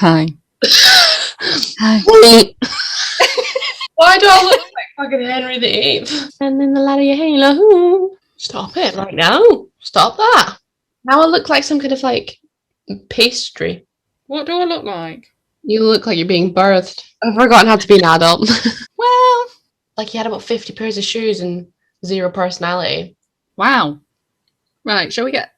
Hi. Hi. Why do I look like fucking Henry VIII? And in the ladder your halo. Stop it right now. Stop that. Now I look like some kind of like pastry. What do I look like? You look like you're being birthed. I've forgotten how to be an adult. Well, Like you had about 50 pairs of shoes and zero personality. wow. Right, shall we get...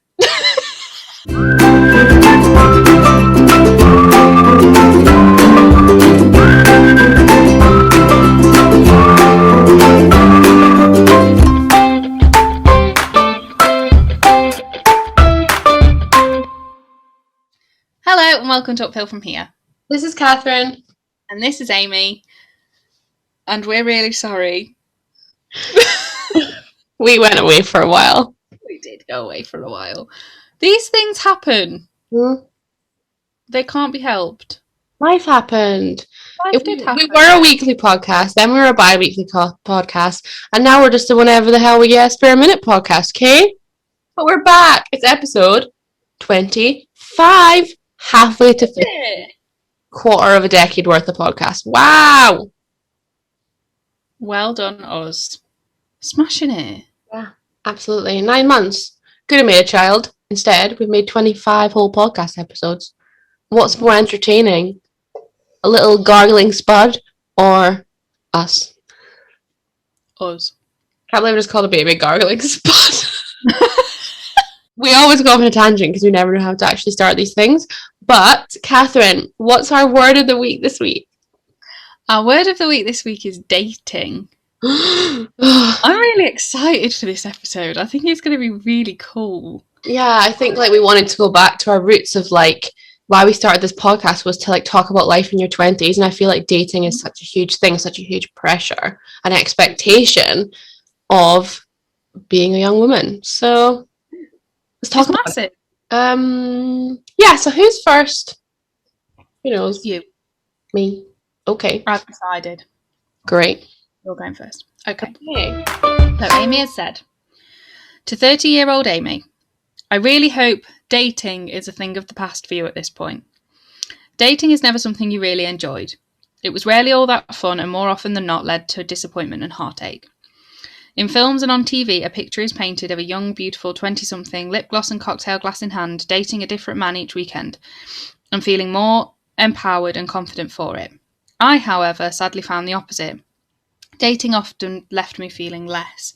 Hello and welcome to Uphill From Here. This is Catherine. And this is Amy. And we're really sorry. We went away for a while. We did go away for a while. These things happen. They can't be helped. Life happened. Life did happen. We were a weekly podcast, then we were a bi-weekly podcast, and now we're just a whenever the hell we get a spare minute podcast, okay? But we're back. It's episode 25, halfway to 50. Quarter of a decade worth of podcast. Wow! Well done, us. Smashing it. Yeah, absolutely. 9 months. Could have made a child. Instead, we've made 25 whole podcast episodes. What's more entertaining? A little gargling spud or us? Us. Can't believe I just called a baby gargling spud. We always go off on a tangent because we never know how to actually start these things. But, Catherine, what's our word of the week this week? Our word of the week this week is dating. I'm really excited for this episode. I think it's going to be really cool. Yeah, I think like we wanted to go back to our roots of like why we started this podcast was to like talk about life in your 20s, and I feel like dating is such a huge thing, such a huge pressure and expectation of being a young woman. So let's talk about it. Yeah, so who's first? Who knows? You. Me. Okay. I've decided. Great. You're going first. Okay. So Amy has said, to 30-year-old Amy, I really hope dating is a thing of the past for you at this point. Dating is never something you really enjoyed. It was rarely all that fun and more often than not led to disappointment and heartache. In films and on TV, a picture is painted of a young, beautiful 20-something, lip gloss and cocktail glass in hand, dating a different man each weekend and feeling more empowered and confident for it. I, however, sadly found the opposite. Dating often left me feeling less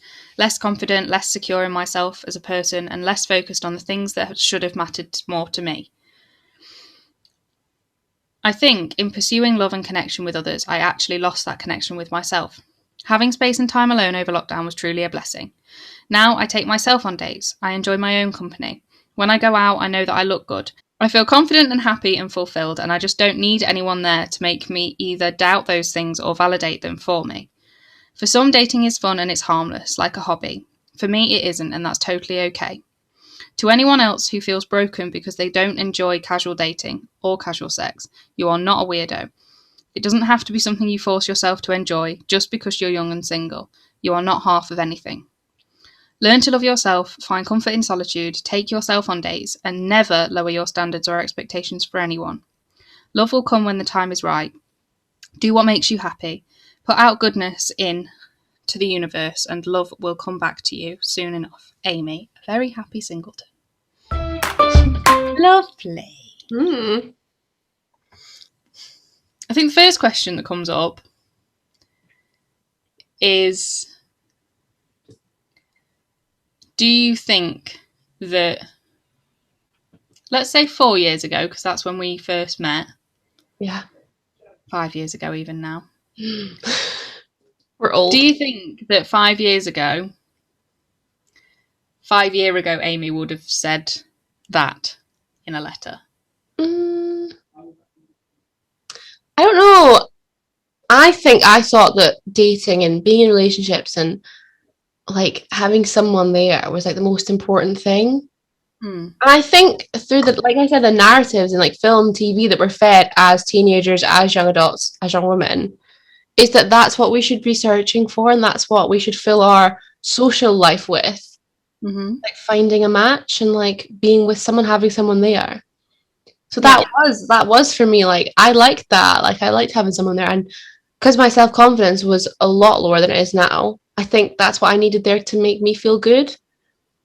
confident, less secure in myself as a person, and less focused on the things that should have mattered more to me. I think in pursuing love and connection with others, I actually lost that connection with myself. Having space and time alone over lockdown was truly a blessing. Now I take myself on dates. I enjoy my own company. When I go out, I know that I look good. I feel confident and happy and fulfilled, and I just don't need anyone there to make me either doubt those things or validate them for me. For some, dating is fun and it's harmless, like a hobby. For me, it isn't, and that's totally okay. To anyone else who feels broken because they don't enjoy casual dating or casual sex, you are not a weirdo. It doesn't have to be something you force yourself to enjoy just because you're young and single. You are not half of anything. Learn to love yourself, find comfort in solitude, take yourself on dates, and never lower your standards or expectations for anyone. Love will come when the time is right. Do what makes you happy. Put out goodness in to the universe and love will come back to you soon enough. Amy, a very happy singleton. Lovely. I think the first question that comes up is, do you think that, let's say 4 years ago, because that's when we first met. Yeah. 5 years ago even now. We're old. Do you think that 5 years ago, 5 year ago, Amy would have said that in a letter? I don't know. I think I thought that dating and being in relationships and like having someone there was like the most important thing. And I think through the, like I said, the narratives in like film, TV that we're fed as teenagers, as young adults, as young women, is that that's what we should be searching for, and that's what we should fill our social life with. Like finding a match and like being with someone, having someone there. So Yeah. that was for me, like I liked that. Like I liked having someone there, and because my self-confidence was a lot lower than it is now, I think that's what I needed there to make me feel good.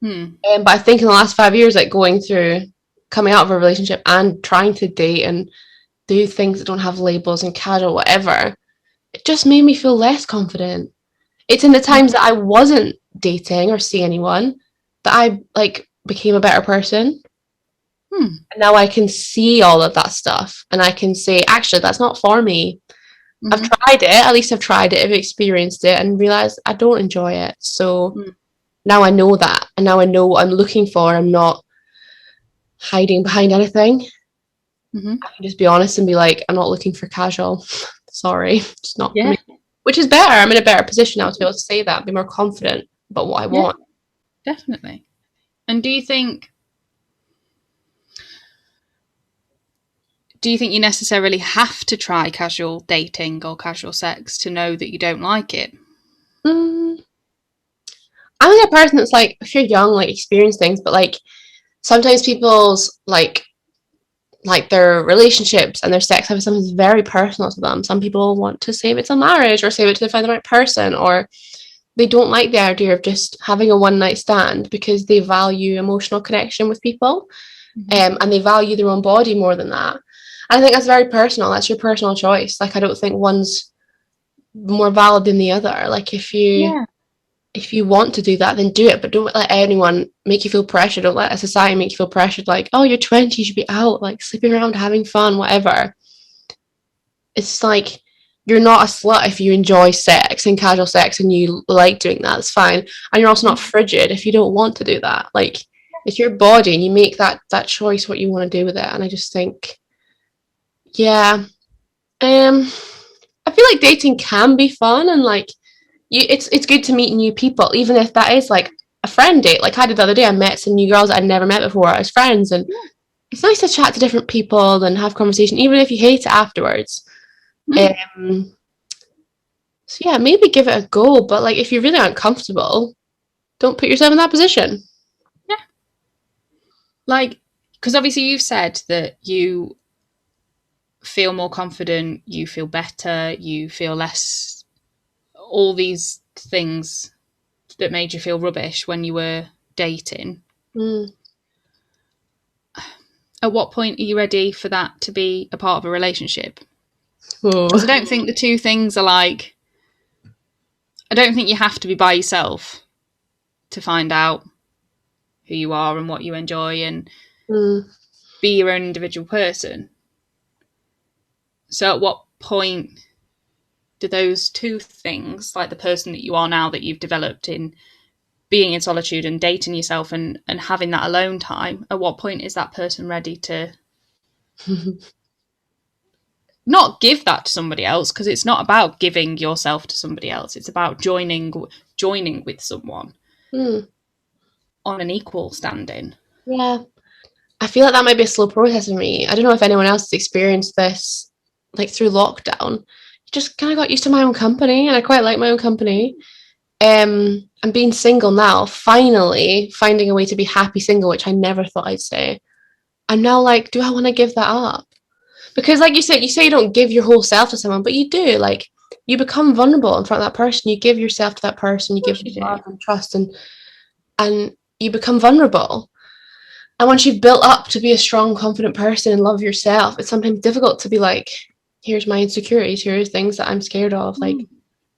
But I think in the last 5 years, like going through coming out of a relationship and trying to date and do things that don't have labels and casual whatever, it just made me feel less confident. It's in the times that I wasn't dating or seeing anyone that I like became a better person. And now I can see all of that stuff and I can say, actually, that's not for me. I've Mm-hmm. tried it, at least I've tried it, I've experienced it and realized I don't enjoy it. So now I know that, and now I know what I'm looking for. I'm not hiding behind anything. Mm-hmm. I can just be honest and be like, I'm not looking for casual. Sorry, it's not for Yeah. me. Which is better. I'm in a better position now to be able to say that, be more confident about what I Yeah, want. definitely. And do you think you necessarily have to try casual dating or casual sex to know that you don't like it? Mm, I'm the person that's like, if you're young, like experience things, but like sometimes people's like their relationships and their sex life is something very personal to them. Some people want to save it till marriage or save it till they find the right person, or they don't like the idea of just having a one night stand because they value emotional connection with people, Mm-hmm. and they value their own body more than that. And I think that's very personal. That's your personal choice. Like I don't think one's more valid than the other. Like Yeah. if you want to do that, then do it. But don't let anyone make you feel pressured. Don't let a society make you feel pressured. Like, oh, you're 20, you should be out, like sleeping around, having fun, whatever. It's like you're not a slut if you enjoy sex and casual sex and you like doing that. It's fine. And you're also not frigid if you don't want to do that. Like it's your body and you make that choice what you want to do with it. And I just think, yeah, I feel like dating can be fun and like it's good to meet new people, even if that is like a friend date. Like I did the other day, I met some new girls that I'd never met before as friends, and it's nice to chat to different people and have conversation, even if you hate it afterwards. Mm. Um, so yeah, maybe give it a go, but like if you're really uncomfortable, don't put yourself in that position. Yeah. Like, because obviously you've said that you feel more confident, you feel better, you feel less, all these things that made you feel rubbish when you were dating. Mm. At what point are you ready for that to be a part of a relationship? Because I Oh. don't think the two things are like, I don't think you have to be by yourself to find out who you are and what you enjoy and Mm. be your own individual person. So at what point do those two things, like the person that you are now that you've developed in being in solitude and dating yourself and having that alone time, at what point is that person ready to not give that to somebody else? Because it's not about giving yourself to somebody else. It's about joining with someone Mm. on an equal standing. Yeah, I feel like that might be a slow process for me. I don't know if anyone else has experienced this, like through lockdown. Just kind of got used to my own company, and I quite like my own company. I'm being single now, finally finding a way to be happy single, which I never thought I'd say. I'm now like, do I want to give that up? Because like you say you don't give your whole self to someone, but you do. Like you become vulnerable in front of that person. You give yourself to that person. Of You give course them you love do. and trust, and you become vulnerable. And once you've built up to be a strong, confident person and love yourself, it's sometimes difficult to be like, here's my insecurities, here's things that I'm scared of, like Mm.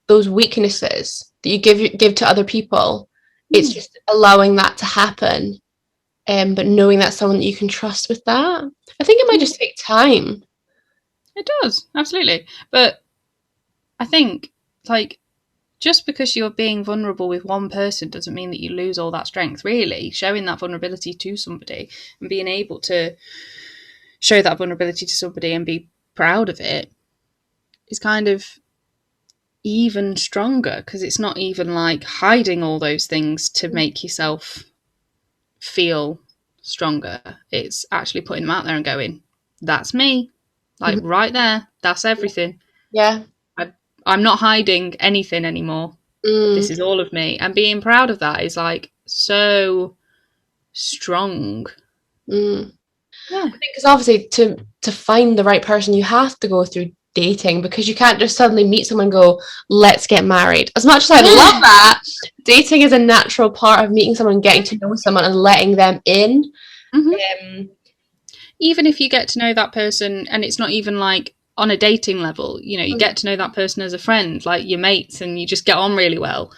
those weaknesses that you give to other people. It's Mm. just allowing that to happen, but knowing that someone that you can trust with that. I think it might Yeah, just take time. it does, absolutely. But I think, like, just because you're being vulnerable with one person doesn't mean that you lose all that strength, really. Showing that vulnerability to somebody and being able to show that vulnerability to somebody and be proud of it is kind of even stronger because it's not even like hiding all those things to make yourself feel stronger. It's actually putting them out there and going, that's me. Like right there, that's everything. Yeah. I, I'm not hiding anything anymore. Mm, This is all of me. And being proud of that is like so strong. mm. Yeah. Because obviously to find the right person, you have to go through dating, because you can't just suddenly meet someone and go, let's get married. As much as I love that, dating is a natural part of meeting someone, getting to know someone and letting them in. Um, Even if you get to know that person and it's not even like on a dating level, you get to know that person as a friend, like your mates, and you just get on really well.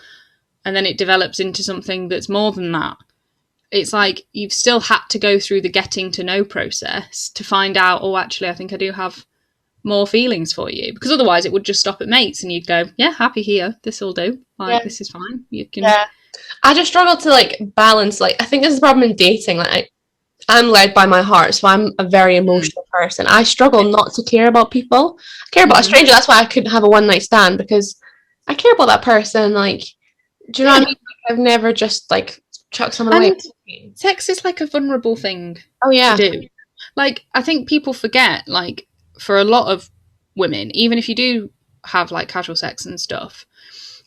And then it develops into something that's more than that. It's like you've still had to go through the getting to know process to find out, oh, actually, I think I do have more feelings for you. Because otherwise it would just stop at mates and you'd go, yeah, happy here. This will do. Like, this is fine. You can. Yeah. I just struggle to like balance. Like, I think this is a problem in dating. Like, I'm led by my heart, so I'm a very emotional person. I struggle not to care about people. I care about a stranger. That's why I couldn't have a one night stand, because I care about that person. Like, do you know what I mean? I've never just like chucked someone away. Sex is like a vulnerable thing to do. Like, I think people forget, like, for a lot of women, even if you do have like casual sex and stuff,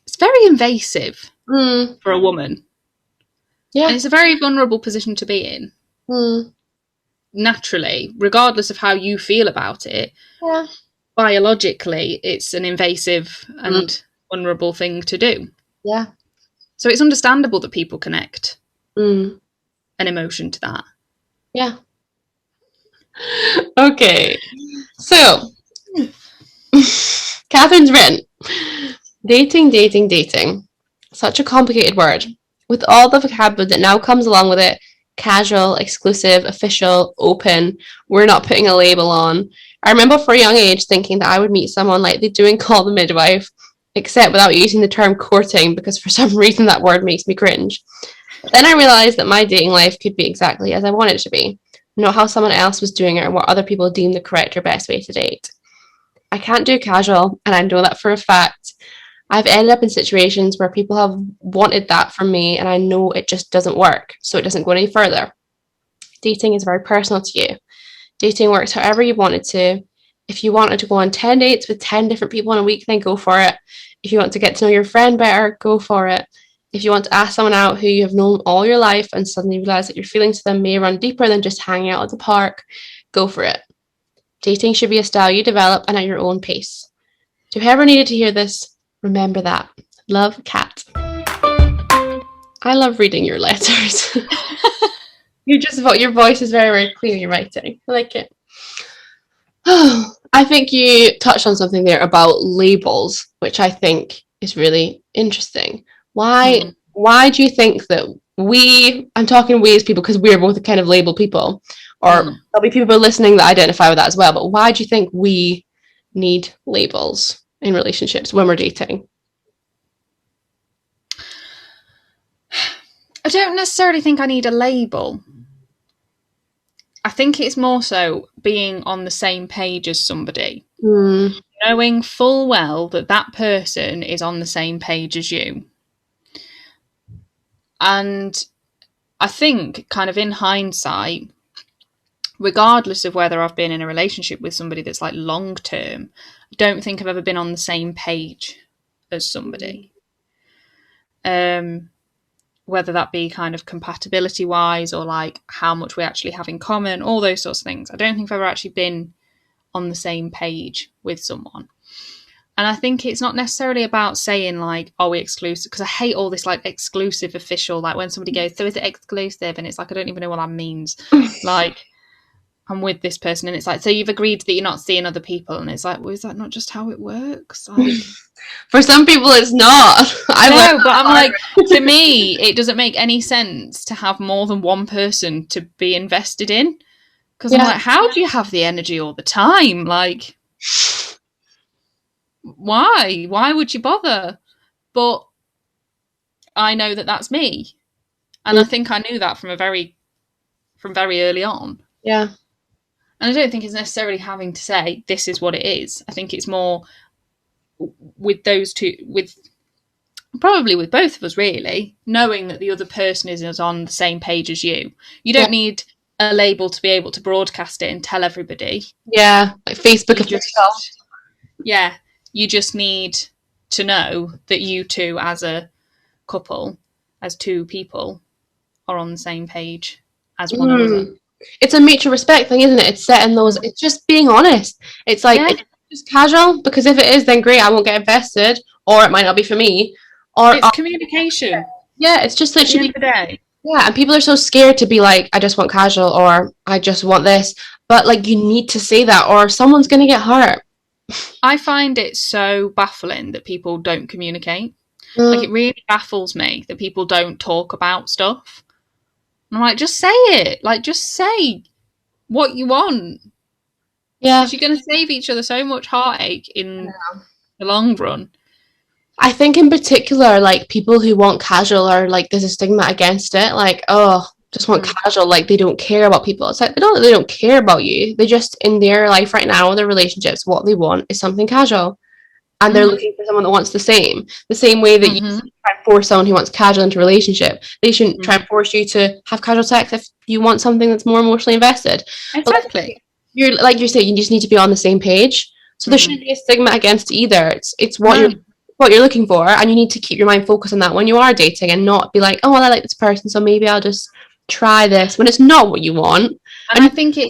it's very invasive for a woman. Yeah. And it's a very vulnerable position to be in. Naturally, regardless of how you feel about it, biologically, it's an invasive and vulnerable thing to do. Yeah. So it's understandable that people connect an emotion to that. Yeah. Okay. So, Catherine's written, dating. Such a complicated word. With all the vocabulary that now comes along with it, casual, exclusive, official, open, we're not putting a label on. I remember for a young age thinking that I would meet someone like they do in Call the Midwife, except without using the term courting, because for some reason that word makes me cringe. Then I realised that my dating life could be exactly as I want it to be, not how someone else was doing it or what other people deem the correct or best way to date. I can't do casual, and I know that for a fact. I've ended up in situations where people have wanted that from me, and I know it just doesn't work, so it doesn't go any further. Dating is very personal to you. Dating works however you want it to. If you wanted to go on 10 dates with 10 different people in a week, then go for it. If you want to get to know your friend better, go for it. If you want to ask someone out who you have known all your life and suddenly realize that your feelings to them may run deeper than just hanging out at the park, go for it. Dating should be a style you develop and at your own pace. To whoever needed to hear this, remember that. Love, Kat. I love reading your letters. Your voice is very, very clear in your writing. I like it. I think you touched on something there about labels, which I think is really interesting. Why do you think that I'm talking we as people because we're both kind of label people, or there'll be people listening that identify with that as well, but why do you think we need labels in relationships when we're dating? I don't necessarily think I need a label. I think it's more so being on the same page as somebody. Knowing full well that that person is on the same page as you. And I think, kind of in hindsight, regardless of whether I've been in a relationship with somebody that's like long term, I don't think I've ever been on the same page as somebody. Whether that be kind of compatibility wise or like how much we actually have in common, all those sorts of things. I don't think I've ever actually been on the same page with someone. And I think it's not necessarily about saying like, are we exclusive? Because I hate all this like exclusive official, like when somebody goes, so is it exclusive? And it's like, I don't even know what that means. Like, I'm with this person and it's like, so you've agreed that you're not seeing other people. And it's like, well, is that not just how it works? Like, for some people it's not. No, but I'm like, to me, it doesn't make any sense to have more than one person to be invested in. Because I'm like, how do you have the energy all the time? Like, why? Why would you bother? But I know that that's me. And I think I knew that from very early on. Yeah. And I don't think it's necessarily having to say, this is what it is. I think it's more with those two, probably with both of us, really, knowing that the other person is on the same page as you. You don't need a label to be able to broadcast it and tell everybody. Yeah, like Facebook official. Yeah, you just need to know that you two as a couple, as two people, are on the same page as one another. It's a mutual respect thing, isn't it? It's setting those. It's just being honest. It's like, Yeah, it's just casual, because if it is, then great, I won't get invested, or it might not be for me, or it's communication yeah, it's just at the end literally, of the day. yeah. And people are so scared to be like, I just want casual, or I just want this, but like, you need to say that, or someone's gonna get hurt. I find it so baffling that people don't communicate. Like, Mm, it really baffles me that people don't talk about stuff. And I'm like, just say it. Like, just say what you want. yeah. Because you're going to save each other so much heartache in the long run. I think in particular, like people who want casual are like, there's a stigma against it. Like, oh, just want Mm. casual. Like they don't care about people. It's like they don't care about you. They just in their life right now, their relationships, what they want is something casual, and they're Mm. looking for someone that wants the same. The same way that you Mm-hmm. try and force someone who wants casual into a relationship, they shouldn't try Mm. and force you to have casual sex if you want something that's more emotionally invested. But Exactly. you're saying, you just need to be on the same page. So there Mm-hmm. shouldn't be a stigma against either. It's No. what you're looking for, and you need to keep your mind focused on that when you are dating, and not be like, oh, well, I like this person, so maybe I'll just try this, when it's not what you want. And I And think it's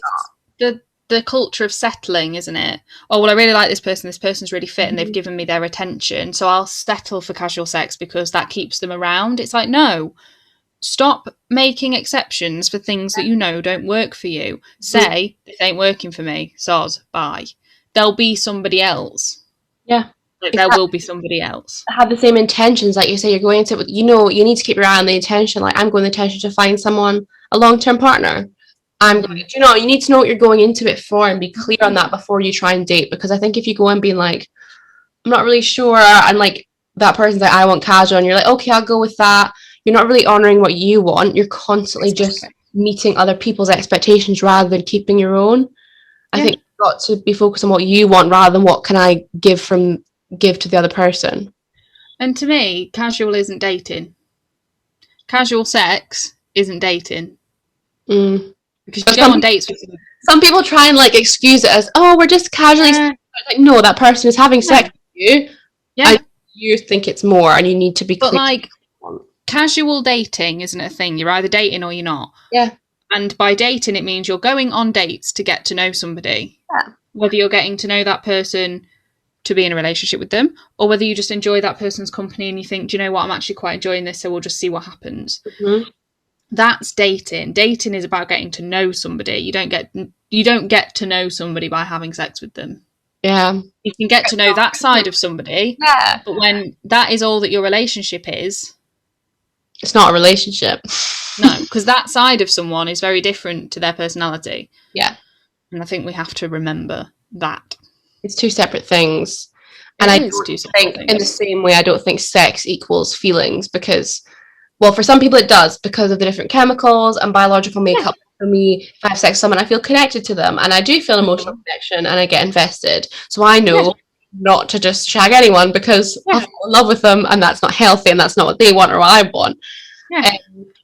the culture of settling, isn't it? Oh, well, I really like this person. This person's really fit and they've given me their attention. So I'll settle for casual sex because that keeps them around. It's like, no, stop making exceptions for things that you know don't work for you. Say, this ain't working for me. Sod, bye. There'll be somebody else. yeah, Like, there will exactly. be somebody else. Have the same intentions, like you say, you're going into it, you need to keep your eye on the intention. Like, I'm going the intention to find someone, a long-term partner. I'm going, Mm-hmm. you need to know what you're going into it for, and be clear on that before you try and date. Because I think if you go in being like, I'm not really sure, and like that person's like, I want casual, and you're like, okay, I'll go with that. You're not really honoring what you want. You're constantly just Exactly. meeting other people's expectations rather than keeping your own. I Yeah. think you've got to be focused on what you want rather than what can I give to the other person. And to me, casual isn't dating. Casual sex isn't dating. Mm. Because you But go on dates with them. some people try and like excuse it as, oh, we're just casually. Yeah. Like, no, that person is having No. sex with you, Yeah. and you think it's more, and you need to be But clear. like, casual dating isn't a thing. You're either dating or you're not. Yeah. And by dating, it means you're going on dates to get to know somebody. Yeah. Whether you're getting to know that person to be in a relationship with them, or whether you just enjoy that person's company and you think, do you know what, I'm actually quite enjoying this, so we'll just see what happens. Mm-hmm. That's dating. Dating is about getting to know somebody. You don't get to know somebody by having sex with them. Yeah. You can get to know that side of somebody, Yeah. but when that is all that your relationship is, It's not a relationship. no, because that side of someone is very different to their personality. Yeah. And I think we have to remember that. It's two separate things. And It I is don't two separate think, in the things. same way, I don't think sex equals feelings, because, well, for some people it does, because of the different chemicals and biological Yeah. makeup. For me, if I have sex with someone, I feel connected to them, and I do feel emotional Mm-hmm. connection, and I get invested. So I Yeah. know not to just shag anyone because I'll Yeah. fall in love with them, and that's not healthy, and that's not what they want or what I want. Yeah.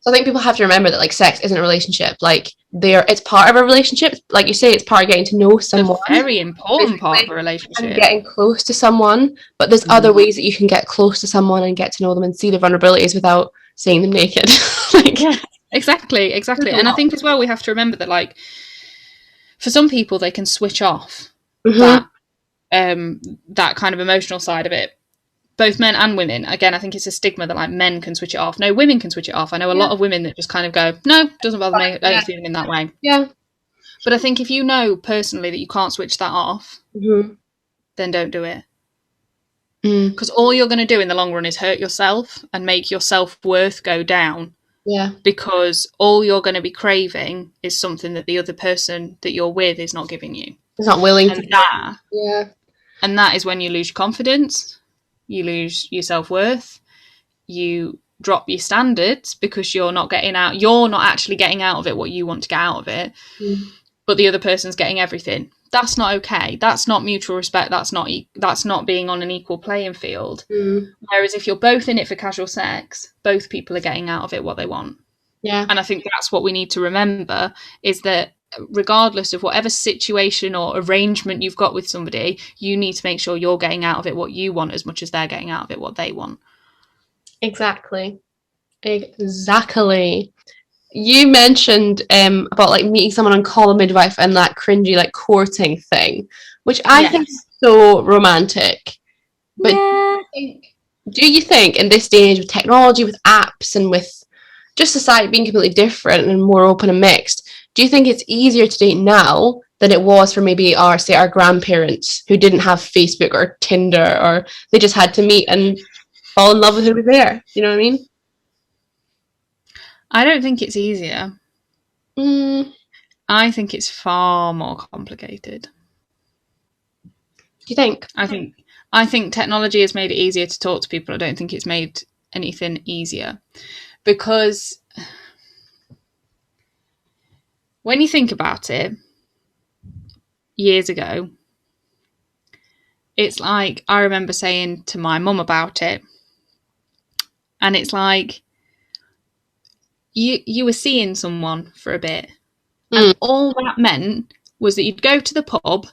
So I think people have to remember that like sex isn't a relationship. Like it's part of a relationship. Like you say, it's part of getting to know It's a someone, very important part of basically, a and relationship. getting close to someone. But there's Mm-hmm. other ways that you can get close to someone and get to know them and see their vulnerabilities without seeing them naked. Like, Yeah. Exactly. Exactly. there's a And I lot. think as well we have to remember that, like, for some people they can switch off Mm-hmm. that that kind of emotional side of it, both men and women. Again, I think it's a stigma that like men can switch it off. No, women can switch it off. I know a Yeah. lot of women that just kind of go, no, doesn't bother me, I Yeah. don't feel in that way. Yeah. But I think if you know personally that you can't switch that off, Mm-hmm. then don't do it. Mm. Because all you're going to do in the long run is hurt yourself and make your self-worth go down, Yeah. because all you're going to be craving is something that the other person that you're with is not giving you. It's not willing to. Yeah. And that is when you lose your confidence, you lose your self-worth, you drop your standards because you're not actually getting out of it what you want to get out of it, Mm. but the other person's getting everything. That's not okay. That's not mutual respect. That's not being on an equal playing field. Mm. Whereas if you're both in it for casual sex, both people are getting out of it what they want. Yeah. And I think that's what we need to remember, is that regardless of whatever situation or arrangement you've got with somebody, you need to make sure you're getting out of it what you want as much as they're getting out of it what they want. Exactly. Exactly. You mentioned about like meeting someone on Call a Midwife and that cringy like courting thing, which I think is Yes. so romantic. But Yeah. do you think in this day and age with technology, with apps, and with just society being completely different and more open and mixed, do you think it's easier to date now than it was for maybe our, say, our grandparents who didn't have Facebook or Tinder, or they just had to meet and fall in love with who was there? You know what I mean? I don't think it's easier. Mm, I think it's far more complicated. do you think? I think technology has made it easier to talk to people. I don't think it's made anything easier. Because when you think about it, years ago, it's like I remember saying to my mum about it, and it's like you were seeing someone for a bit, and Mm. all that meant was that you'd go to the pub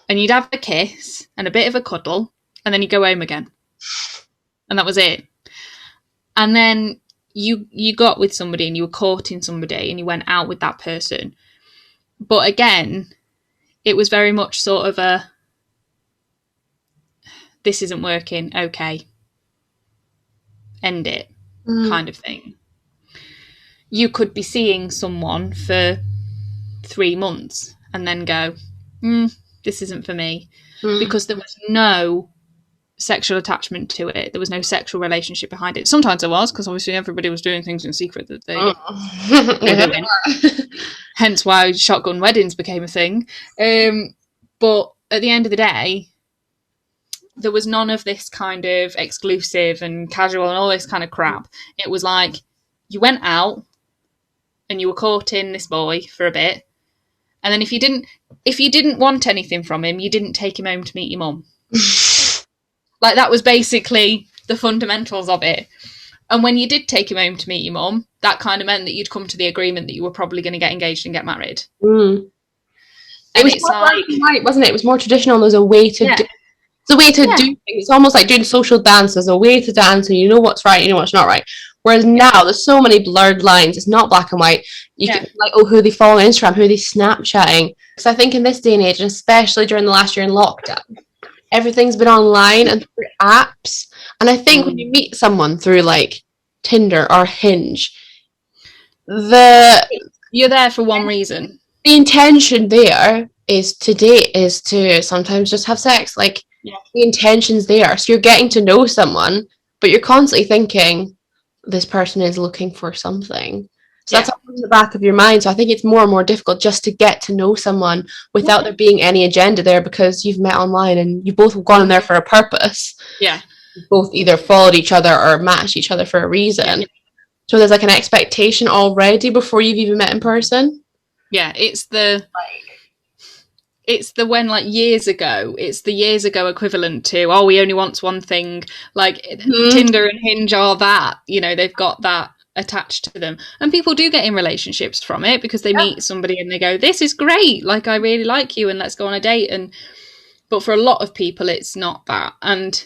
and you'd have a kiss and a bit of a cuddle, and then you'd go home again, and that was it. And then you got with somebody and you were courting somebody and you went out with that person, but again, it was very much sort of a this isn't working, okay, end it Mm. kind of thing. You could be seeing someone for 3 months and then go, this isn't for me, Mm. because there was no sexual attachment to it. There was no sexual relationship behind it. Sometimes there was, because obviously everybody was doing things in secret that they were doing. Hence why shotgun weddings became a thing. But at the end of the day, there was none of this kind of exclusive and casual and all this kind of crap. It was like you went out and you were courting this boy for a bit, and then if you didn't want anything from him, you didn't take him home to meet your mum. Like, that was basically the fundamentals of it. And when you did take him home to meet your mum, that kind of meant that you'd come to the agreement that you were probably going to get engaged and get married. Mm. It And was it's more black like, and white, wasn't it? It was more traditional. There's a way to do. yeah, It's a way to yeah, do things. It's almost like doing social dance. There's a way to dance, and you know what's right, you know what's not right. Whereas yeah, now there's so many blurred lines. It's not black and white. You yeah, can like, oh, who are they following on Instagram? Who are they Snapchatting? Because I think in this day and age, and especially during the last year in lockdown, everything's been online and through apps. And I think when you meet someone through like Tinder or Hinge, the you're there for one reason. the intention there is to date, is to sometimes just have sex. Like, Yeah, the intention's there. So you're getting to know someone, but you're constantly thinking, this person is looking for something. So that's yeah, always in the back of your mind. So I think it's more and more difficult just to get to know someone without there being any agenda there, because you've met online and you've both gone in there for a purpose. yeah, You've both either followed each other or matched each other for a reason. yeah. So there's like an expectation already before you've even met in person. Yeah, it's the when, like, years ago, it's the years ago equivalent to, oh, we only want one thing. Like, Tinder and Hinge are that, they've got that attached to them. And people do get in relationships from it because they meet somebody and they go, this is great, like, I really like you and let's go on a date. But for a lot of people, it's not that. And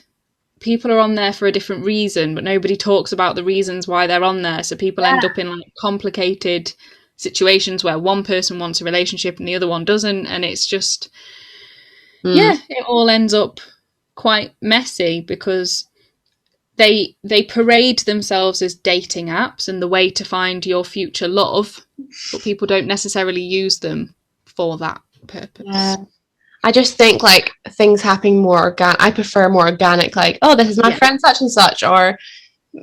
people are on there for a different reason, but nobody talks about the reasons why they're on there. So people end up in like complicated situations where one person wants a relationship and the other one doesn't, and it's just it all ends up quite messy because they parade themselves as dating apps and the way to find your future love, but people don't necessarily use them for that purpose. Yeah. I just think like things happening more organic. I prefer more organic, like, oh, this is my friend such and such, or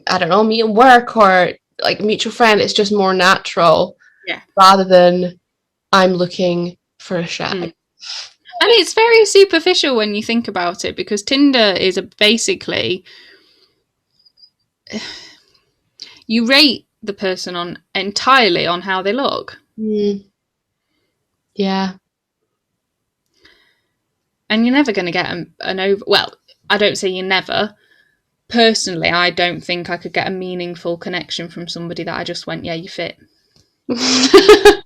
I don't know, meet at work, or like mutual friend. It's just more natural, rather than I'm looking for a shag. And it's very superficial when you think about it, because Tinder is basically, you rate the person entirely on how they look. Yeah. And you're never going to get an over... Well, I don't say you never. Personally, I don't think I could get a meaningful connection from somebody that I just went, yeah, you fit. Because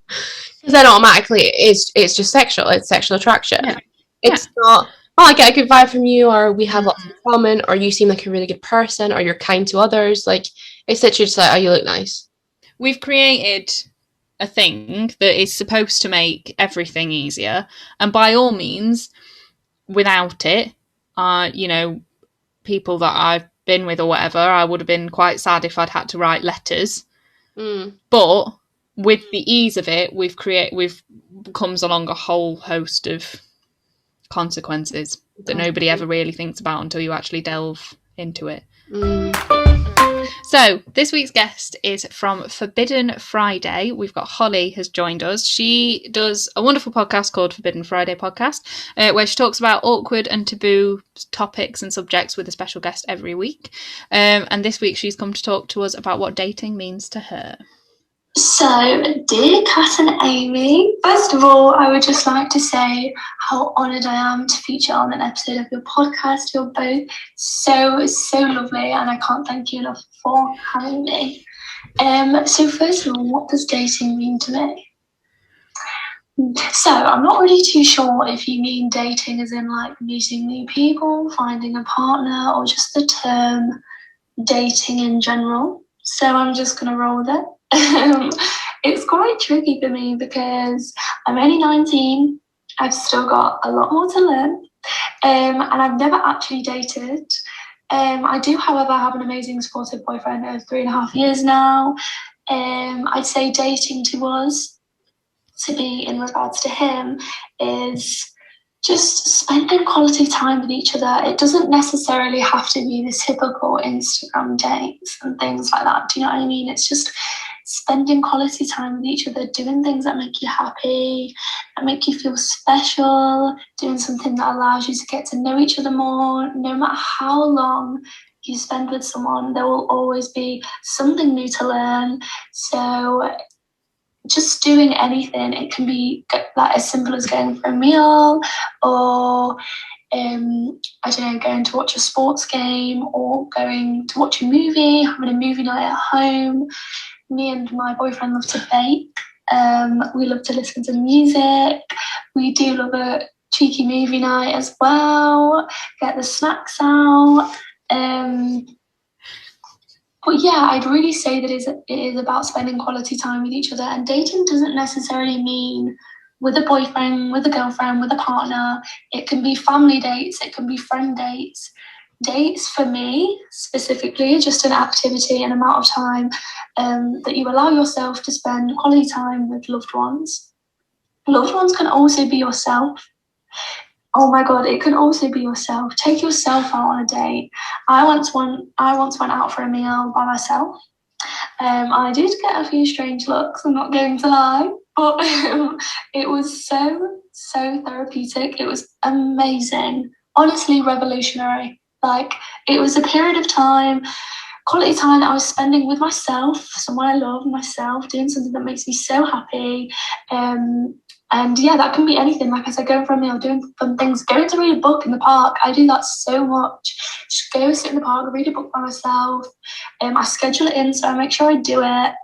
then automatically it's just sexual. It's sexual attraction. Yeah. It's not, oh, I get a good vibe from you, or we have lots in common, or you seem like a really good person, or you're kind to others. Like, it's literally just like, oh, you look nice. we've created a thing that is supposed to make everything easier, and by all means, without it, you know, people that I've been with or whatever, I would have been quite sad if I'd had to write letters. But with the ease of it, we've comes along a whole host of consequences that nobody ever really thinks about until you actually delve into it. So this week's guest is from Forbidden Friday. We've got Holly has joined us. She does a wonderful podcast called Forbidden Friday Podcast, where she talks about awkward and taboo topics and subjects with a special guest every week. And this week she's come to talk to us about what dating means to her. So, dear Kat and Amy, first of all, I would just like to say how honoured I am to feature on an episode of your podcast. You're both so lovely, and I can't thank you enough for having me. So first of all, what does dating mean to me? So, I'm not really too sure if you mean dating as in like meeting new people, finding a partner, or just the term dating in general. So I'm just going to roll with it. It's quite tricky for me because I'm only 19. I've still got a lot more to learn, and I've never actually dated. I do, however, have an amazing supportive boyfriend of 3.5 years now. I'd say dating to us, to be in regards to him, is just spending quality time with each other. It doesn't necessarily have to be this typical Instagram dates and things like that. Do you know what I mean? It's just spending quality time with each other, doing things that make you happy, that make you feel special, doing something that allows you to get to know each other more. No matter how long you spend with someone, there will always be something new to learn. So just doing anything. It can be like as simple as going for a meal, or I don't know, going to watch a sports game, or going to watch a movie, having a movie night at home. Me and my boyfriend love to bake. We love to listen to music. We do love a cheeky movie night as well. Get the snacks out. But yeah, I'd really say that it is about spending quality time with each other. And dating doesn't necessarily mean with a boyfriend, with a girlfriend, with a partner. It can be family dates, it can be friend dates. Dates for me specifically are just an activity and amount of time that you allow yourself to spend quality time with loved ones. Loved ones can also be yourself. Oh my God, it can also be yourself. Take yourself out on a date. I once went out for a meal by myself. I did get a few strange looks, I'm not going to lie, but it was so therapeutic. It was amazing. Honestly, revolutionary. Like, it was a period of time, quality time that I was spending with myself, someone I love, myself, doing something that makes me so happy. And yeah, that can be anything. Like I said, going for a meal, doing fun things, going to read a book in the park. I do that so much. Just go sit in the park, read a book by myself. I schedule it in, so I make sure I do it.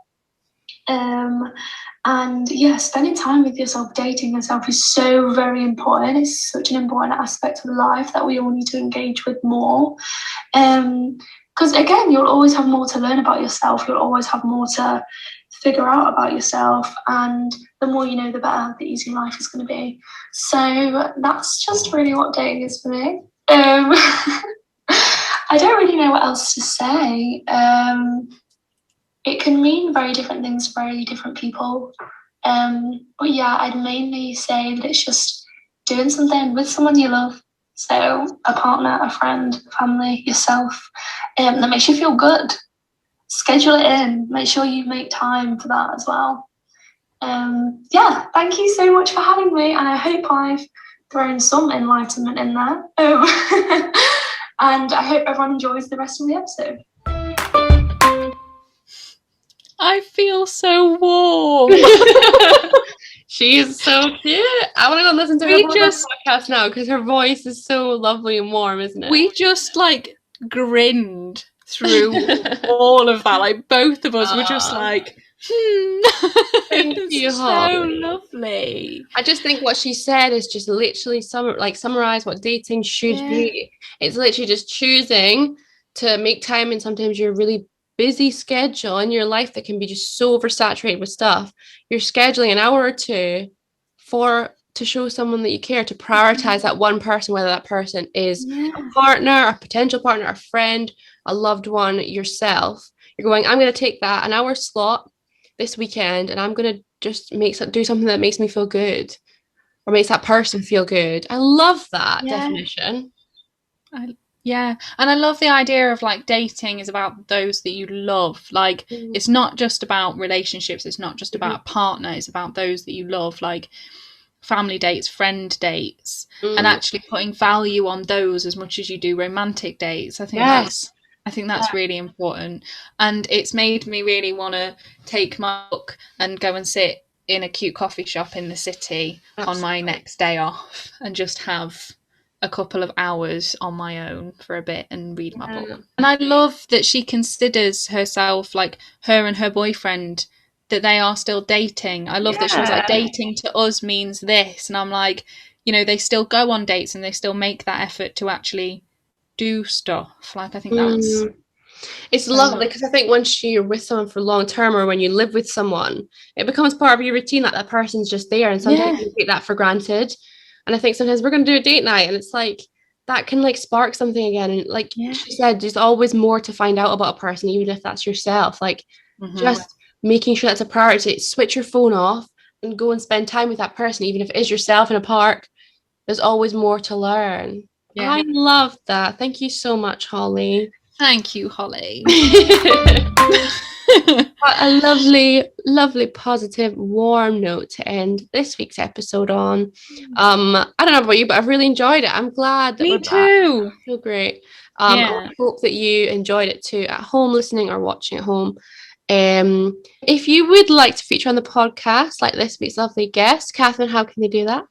And yeah, spending time with yourself, dating yourself is so very important. It's such an important aspect of life that we all need to engage with more. Because again, you'll always have more to learn about yourself. You'll always have more to figure out about yourself, and the more you know, the better, the easier life is going to be. So that's just really what dating is for me. I don't really know what else to say. It can mean very different things for very different people. But yeah, I'd mainly say that it's just doing something with someone you love. So a partner, a friend, family, yourself, that makes you feel good. Schedule it in. Make sure you make time for that as well. Yeah, thank you so much for having me, and I hope I've thrown some enlightenment in there. And I hope everyone enjoys the rest of the episode. I feel so warm. She is so cute. I want to go listen to her podcast now because her voice is so lovely and warm, isn't it? We just like grinned through all of that. Like both of us were just like, Thank you, so lovely. I just think what she said is just literally summarize what dating should be. It's literally just choosing to make time, and sometimes you're really busy schedule in your life that can be just so oversaturated with stuff, you're scheduling an hour or two to show someone that you care, to prioritize that one person, whether that person is a partner, a potential partner, a friend, a loved one, yourself. You're going, I'm going to take that an hour slot this weekend and I'm going to just do something that makes me feel good or makes that person feel good. I love that definition. Yeah, and I love the idea of like dating is about those that you love. Like it's not just about relationships, it's not just about a partner, it's about those that you love, like family dates, friend dates, and actually putting value on those as much as you do romantic dates. I think that's really important. And it's made me really want to take my book and go and sit in a cute coffee shop in the city on my next day off and just have a couple of hours on my own for a bit and read my book. And I love that she considers herself, like her and her boyfriend, that they are still dating. I love that she was like, dating to us means this. And I'm like, you know, they still go on dates and they still make that effort to actually do stuff. Like, I think that's... It's lovely because I think once you're with someone for long term or when you live with someone, it becomes part of your routine that person's just there. And sometimes you take that for granted. And I think sometimes we're going to do a date night and it's like, that can like spark something again. And like she said, there's always more to find out about a person, even if that's yourself. Like just making sure that's a priority. Switch your phone off and go and spend time with that person, even if it is yourself in a park. There's always more to learn. Yeah. I love that. Thank you so much, Holly. Thank you, Holly. A lovely, lovely, positive, warm note to end this week's episode on. I don't know about you, but I've really enjoyed it. I'm glad that Me too. I feel great. I hope that you enjoyed it too at home, listening or watching at home. If you would like to feature on the podcast like this week's lovely guest, Catherine, how can they do that?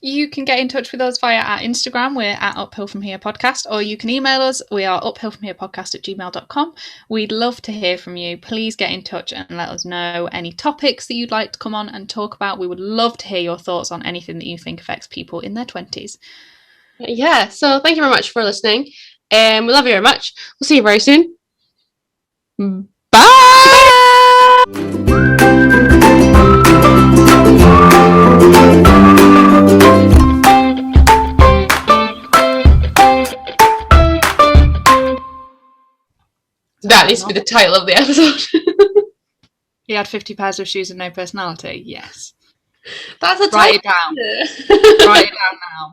You can get in touch with us via our Instagram. We're at Uphill From Here Podcast, or you can email us. We are uphillfromherepodcast@gmail.com. We'd love to hear from you. Please get in touch and let us know any topics that you'd like to come on and talk about. We would love to hear your thoughts on anything that you think affects people in their 20s. Yeah, so thank you very much for listening. We love you very much. We'll see you very soon. Bye! That needs to be the title of the episode. He had 50 pairs of shoes and no personality. Yes. That's a title. Write it down. Write it down now.